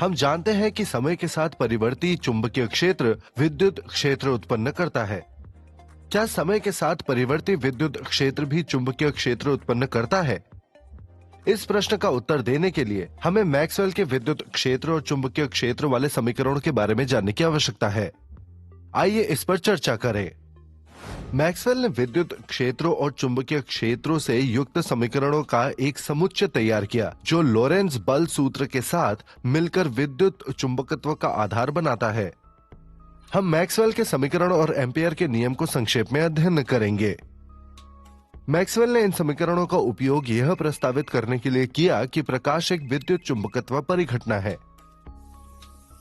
हम जानते हैं कि समय के साथ परिवर्ती चुंबकीय क्षेत्र विद्युत क्षेत्र उत्पन्न करता है। क्या समय के साथ परिवर्ती विद्युत क्षेत्र भी चुंबकीय क्षेत्र उत्पन्न करता है? इस प्रश्न का उत्तर देने के लिए हमें मैक्सवेल के विद्युत क्षेत्र और चुंबकीय क्षेत्र वाले समीकरणों के बारे में जानने की आवश्यकता है। आइए इस पर चर्चा करें। मैक्सवेल ने विद्युत क्षेत्रों और चुंबकीय क्षेत्रों से युक्त समीकरणों का एक समुच्चय तैयार किया, जो लोरेंज बल सूत्र के साथ मिलकर विद्युत चुंबकत्व का आधार बनाता है। हम मैक्सवेल के समीकरण और एम्पियर के नियम को संक्षेप में अध्ययन करेंगे। मैक्सवेल ने इन समीकरणों का उपयोग यह प्रस्तावित करने के लिए किया कि प्रकाश एक विद्युत चुंबकत्व परिघटना है।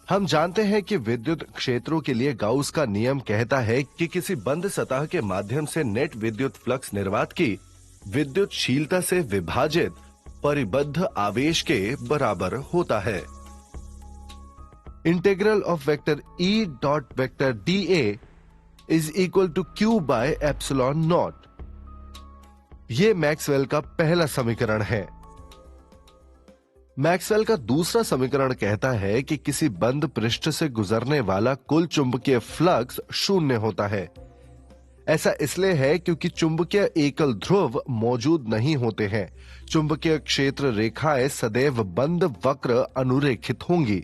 हम जानते हैं कि विद्युत क्षेत्रों के लिए गाउस का नियम कहता है कि किसी बंद सतह के माध्यम से नेट विद्युत फ्लक्स निर्वात की विद्युतशीलता से विभाजित परिबद्ध आवेश के बराबर होता है। Integral of vector E dot vector dA is equal to Q by epsilon not. ये मैक्सवेल का पहला समीकरण है। मैक्सवेल का दूसरा समीकरण कहता है कि किसी बंद पृष्ठ से गुजरने वाला कुल चुंबकीय फ्लक्स शून्य होता है। ऐसा इसलिए है क्योंकि चुंबकीय एकल ध्रुव मौजूद नहीं होते हैं। चुंबकीय क्षेत्र रेखाएं सदैव बंद वक्र अनुरेखित होंगी।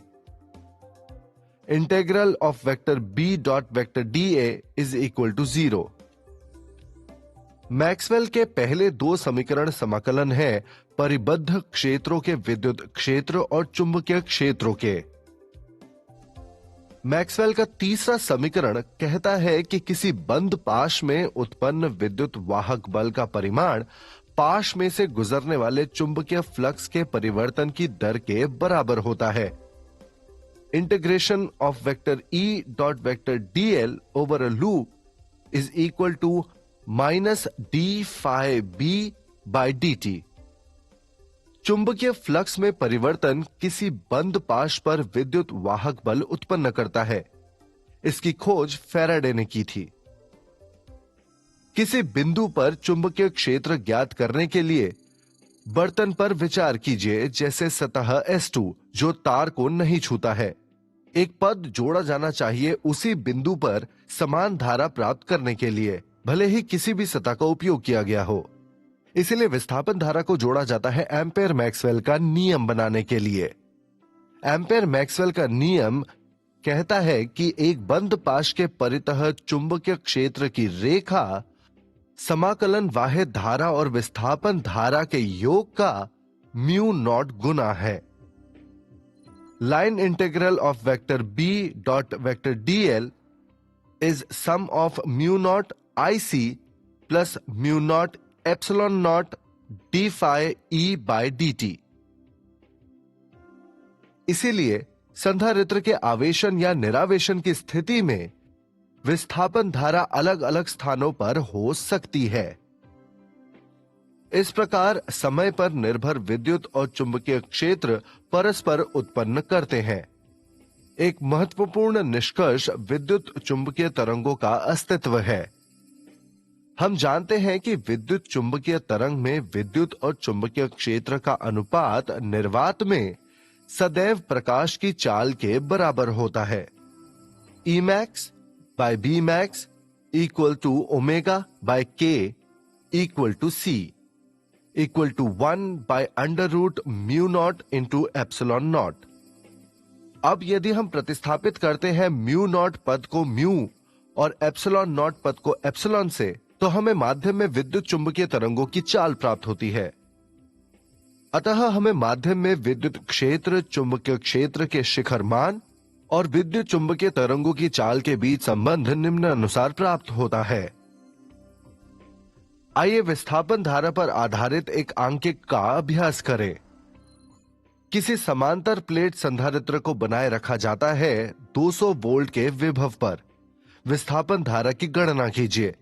Integral of vector B dot vector dA is equal to 0। Maxwell के पहले दो समीकरण समाकलन है परिबद्ध क्षेत्रों के विद्युत क्षेत्र और चुंबकीय क्षेत्रों के। मैक्सवेल का तीसरा समीकरण कहता है कि किसी बंद पाश में उत्पन्न विद्युत वाहक बल का परिमाण पाश में से गुजरने वाले चुंबकीय फ्लक्स के परिवर्तन की दर के बराबर होता है। Integration of vector E dot vector dl over a loop is equal to minus D phi B by dt। चुंबकीय फ्लक्स में परिवर्तन किसी बंद पाश पर विद्युत वाहक बल उत्पन्न करता है। इसकी खोज फैराडे ने की थी। किसी बिंदु पर चुंबकीय क्षेत्र ज्ञात करने के लिए बर्तन पर विचार कीजिए, जैसे सतह S2 जो तार को नहीं छूता है। एक पद जोड़ा जाना चाहिए उसी बिंदु पर समान धारा प्राप्त करने के लिए, भले ही किसी भी सतह का उपयोग किया गया हो। इसलिए विस्थापन धारा को जोड़ा जाता है एम्पेयर मैक्सवेल का नियम बनाने के लिए। एम्पेयर मैक्सवेल का नियम कहता है कि एक बंद पाश के परितः चुंबकीय क्षेत्र की रेखा समाकलन वाहिद धारा और विस्थापन धारा के योग का म्यू नॉट गुना है। Line integral of vector B dot vector dl is sum of mu not IC plus mu not epsilon not D phi E by dt। इसीलिए संधारित्र के आवेशन या निरावेशन की स्थिति में विस्थापन धारा अलग अलग स्थानों पर हो सकती है। इस प्रकार समय पर निर्भर विद्युत और चुंबकीय क्षेत्र परस्पर उत्पन्न करते हैं। एक महत्वपूर्ण निष्कर्ष विद्युत चुंबकीय तरंगों का अस्तित्व है। हम जानते हैं कि विद्युत चुंबकीय तरंग में विद्युत और चुंबकीय क्षेत्र का अनुपात निर्वात में सदैव प्रकाश की चाल के बराबर होता है। Emax by Bmax equal to omega by K equal to C equal to 1 by under root mu naught into epsilon naught। अब यदि हम प्रतिस्थापित करते हैं म्यू नॉट पद को म्यू और एप्सिलॉन नॉट पद को एप्सिलॉन से, तो हमें माध्यम में विद्युत चुंबकीय तरंगों की चाल प्राप्त होती है। अतः हमें माध्यम में विद्युत क्षेत्र, चुंबकीय क्षेत्र के शिखर मान और विद्युत चुंबकीय तरंगों की चाल के बीच संबंध निम्नानुसार प्राप्त होता है। आइए विस्थापन धारा पर आधारित एक आंकिक का अभ्यास करें। किसी समांतर प्लेट संधारित्र को बनाए रखा जाता है 200 वोल्ट के विभव पर। विस्थापन धारा की गणना कीजिए।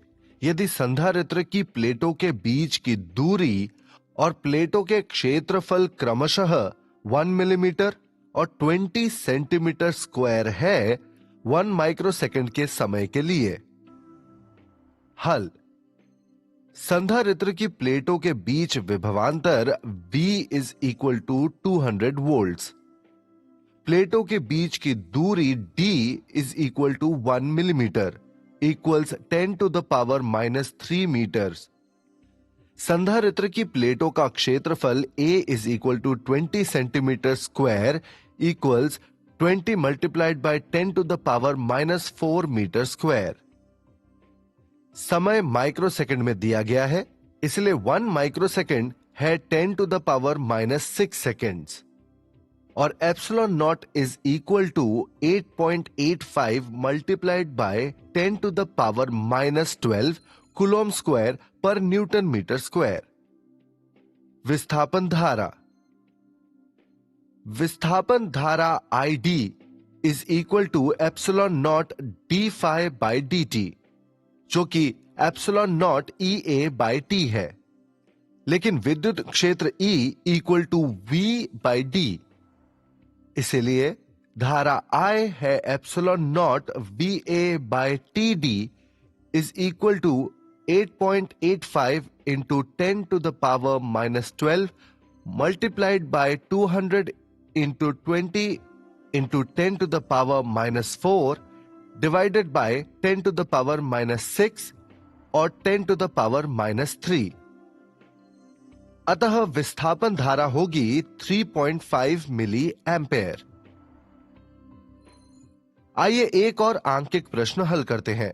यदि संधारित्र की प्लेटों के बीच की दूरी और प्लेटों के क्षेत्रफल क्रमशः 1 मिलीमीटर और 20 सेंटीमीटर स्क्वायर है 1 माइक्रोसेकंड के समय के लिए। हल: संधारित्र की प्लेटों के बीच विभवांतर V is equal to 200 volts. प्लेटों के बीच की दूरी d is equal to 1 millimetre equals 10 to the power -3 metres. संधारित्र की प्लेटों का क्षेत्रफल a is equal to 20 centimetre square equals 20 multiplied by 10 to the power -4 metre square. समय माइक्रोसेकंड में दिया गया है, इसलिए 1 माइक्रोसेकंड है 10 टू द पावर -6 सेकंड्स और epsilon naught is equal to 8.85 multiplied by 10 to the power -12 coulomb square per newton metre square. विस्थापन धारा ID is equal to epsilon naught d phi by dt, जो कि epsilon naught EA by T है, लेकिन विद्युत क्षेत्र E equal to V by D, इसलिए धारा I है epsilon naught VA by TD is equal to 8.85 into 10 to the power -12 multiplied by 200 into 20 into 10 to the power -4 divided by 10 to the power -6 और 10 to the power -3। अतः विस्थापन धारा होगी 3.5 मिली ampere. आइए एक और आंकिक प्रश्न हल करते हैं।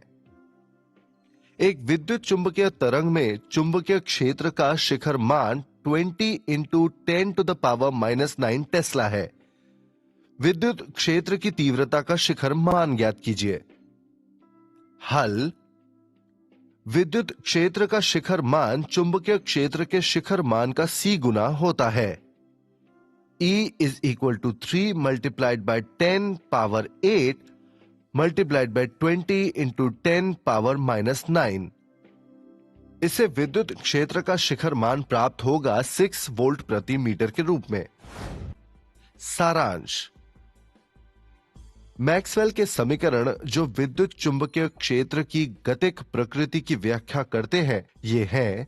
एक विद्युत चुंबकीय तरंग में चुंबकीय क्षेत्र का शिखर मान 20 into 10 to the power -9 Tesla है। विद्युत क्षेत्र की तीव्रता का शिखर मान ज्ञात कीजिए। हल: विद्युत क्षेत्र का शिखर मान चुंबकीय क्षेत्र के शिखर मान का C गुना होता है। E is equal to 3 multiplied by 10 power 8 multiplied by 20 into 10 power -9। इससे विद्युत क्षेत्र का शिखर मान प्राप्त होगा 6 वोल्ट प्रति मीटर के रूप में। सारांश: मैक्सवेल के समीकरण जो विद्युत चुंबकीय क्षेत्र की गतिक प्रकृति की व्याख्या करते हैं, ये हैं: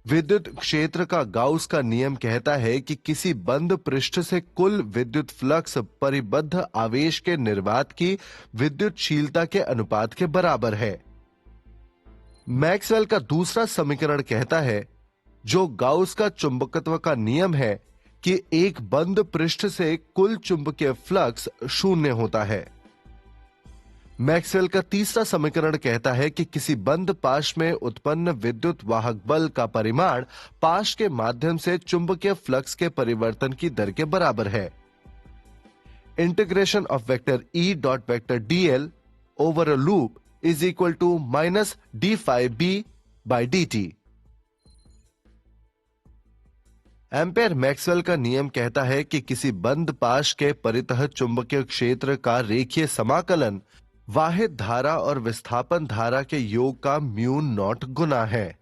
विद्युत क्षेत्र का गाउस का नियम कहता है कि किसी बंद पृष्ठ से कुल विद्युत फ्लक्स परिबद्ध आवेश के निर्वात की विद्युतशीलता के अनुपात के बराबर है। मैक्सवेल का दूसरा समीकरण कहता है, जो गाउस का चुंबकत्व का नियम है, कि एक बंद पृष्ठ से कुल चुंबकीय फ्लक्स शून्य होता है। मैक्सवेल का तीसरा समीकरण कहता है कि किसी बंद पाश में उत्पन्न विद्युत वाहक बल का परिमाण पाश के माध्यम से चुंबकीय फ्लक्स के परिवर्तन की दर के बराबर है। Integration of vector E dot vector dl over a loop is equal to -d∅b by dt। Ampere Maxwell का नियम कहता है कि किसी बंद पाश के परितः चुंबकीय क्षेत्र का रेखीय समाकलन वाहित धारा और विस्थापन धारा के योग का म्यू नॉट गुना है।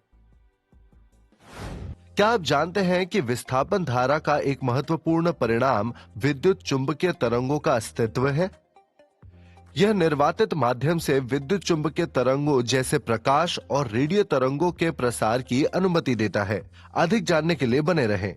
क्या आप जानते हैं कि विस्थापन धारा का एक महत्वपूर्ण परिणाम विद्युत चुंबकीय तरंगों का अस्तित्व है? यह निर्वातित माध्यम से विद्युत चुंबकीय तरंगों जैसे प्रकाश और रेडियो तरंगों के प्रसार की अनुमति देता है। अधिक जानने के लिए बने रहें।